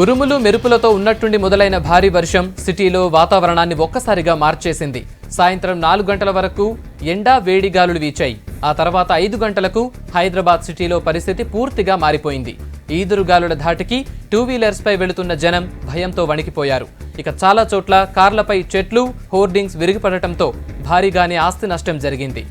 ఉరుములు మెరుపులతో ఉన్నట్టుండి మొదలైన భారీ వర్షం సిటీలో వాతావరణాన్ని ఒక్కసారిగా మార్చేసింది. సాయంత్రం 4 గంటల వరకు ఎండా వేడి గాలులు వీచాయి. ఆ తర్వాత 5 గంటలకు హైదరాబాద్ సిటీలో పరిస్థితి పూర్తిగా మారిపోయింది. ఈదురుగాలుల ధాటికి 2 వీలర్స్ పై వెళుతున్న జనం భయంతో వణికిపోయారు. ఇక చాలా చోట్ల కార్లపై చెట్లు, హోర్డింగ్స్ విరిగిపడటంతో భారీగానే ఆస్తి నష్టం జరిగింది.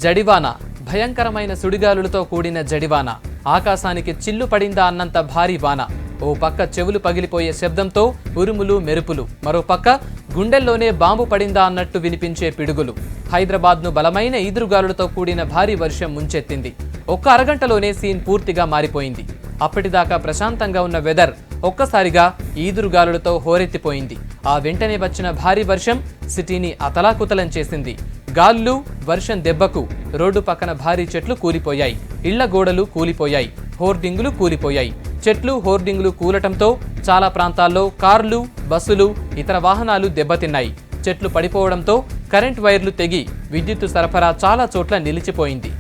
జడివాన, భయంకరమైన సుడిగాలులతో కూడిన జడివాన. ఆకాశానికి చిల్లు పడిందా అన్నంత భారీ వాన. ఓ పక్క చెవులు పగిలిపోయే శబ్దంతో ఉరుములు మెరుపులు, మరో పక్క గుండెల్లోనే బాంబు పడిందా అన్నట్టు వినిపించే పిడుగులు. హైదరాబాద్ను బలమైన ఈదురుగాలులతో కూడిన భారీ వర్షం ముంచెత్తింది. ఒక్క అరగంటలోనే సీన్ పూర్తిగా మారిపోయింది. అప్పటిదాకా ప్రశాంతంగా ఉన్న వెదర్ ఒక్కసారిగా ఈదురుగాలులతో హోరెత్తిపోయింది. ఆ వెంటనే వచ్చిన భారీ వర్షం సిటీని అతలాకుతలం చేసింది. గాలులు, వర్షం దెబ్బకు రోడ్డు పక్కన భారీ చెట్లు కూలిపోయాయి. ఇళ్ల గోడలు కూలిపోయాయి. హోర్డింగులు కూలిపోయాయి. చెట్లు, హోర్డింగులు కూలటంతో చాలా ప్రాంతాల్లో కార్లు, బస్సులు, ఇతర వాహనాలు దెబ్బతిన్నాయి. చెట్లు పడిపోవడంతో కరెంట్ వైర్లు తెగి విద్యుత్ సరఫరా చాలా చోట్ల నిలిచిపోయింది.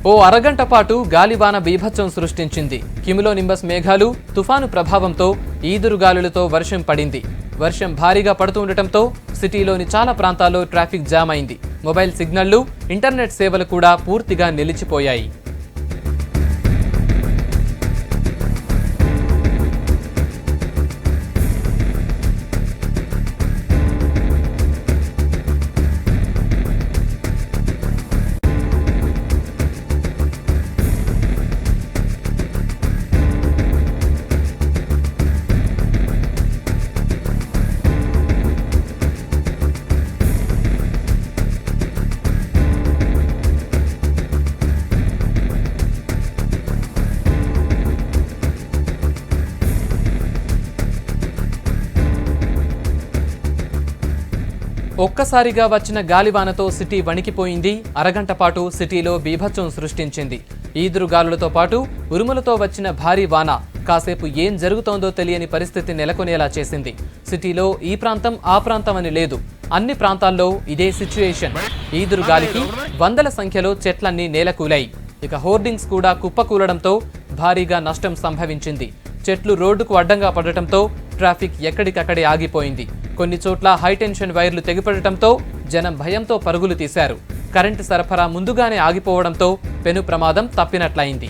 ఓ అరగంట పాటు గాలివాన బీభత్సం సృష్టించింది. క్యుములోనింబస్ మేఘాలు, తుఫాను ప్రభావంతో ఈదురుగాలులతో వర్షం పడింది. వర్షం భారీగా పడుతూ ఉండటంతో సిటీలోని చాలా ప్రాంతాల్లో ట్రాఫిక్ జామ్ అయింది. మొబైల్ సిగ్నళ్లు, ఇంటర్నెట్ సేవలు కూడా పూర్తిగా నిలిచిపోయాయి. ఒక్కసారిగా వచ్చిన గాలివానతో సిటీ వణికిపోయింది. అరగంట పాటు సిటీలో బీభత్సం సృష్టించింది. ఈదురుగాలులతో పాటు ఉరుములతో వచ్చిన భారీ వాన కాసేపు ఏం జరుగుతోందో తెలియని పరిస్థితి నెలకొనేలా చేసింది. సిటీలో ఈ ప్రాంతం ఆ ప్రాంతం అని లేదు, అన్ని ప్రాంతాల్లో ఇదే సిచ్యుయేషన్. ఈదురుగాలికి వందల సంఖ్యలో చెట్లన్నీ నేలకూలాయి. ఇక హోర్డింగ్స్ కూడా కుప్పకూలడంతో భారీగా నష్టం సంభవించింది. చెట్లు రోడ్డుకు అడ్డంగా పడటంతో ట్రాఫిక్ ఎక్కడికక్కడే ఆగిపోయింది. కొన్ని చోట్ల హైటెన్షన్ వైర్లు తెగిపడటంతో జనం భయంతో పరుగులు తీశారు. కరెంటు సరఫరా ముందుగానే ఆగిపోవడంతో పెను ప్రమాదం తప్పినట్లయింది.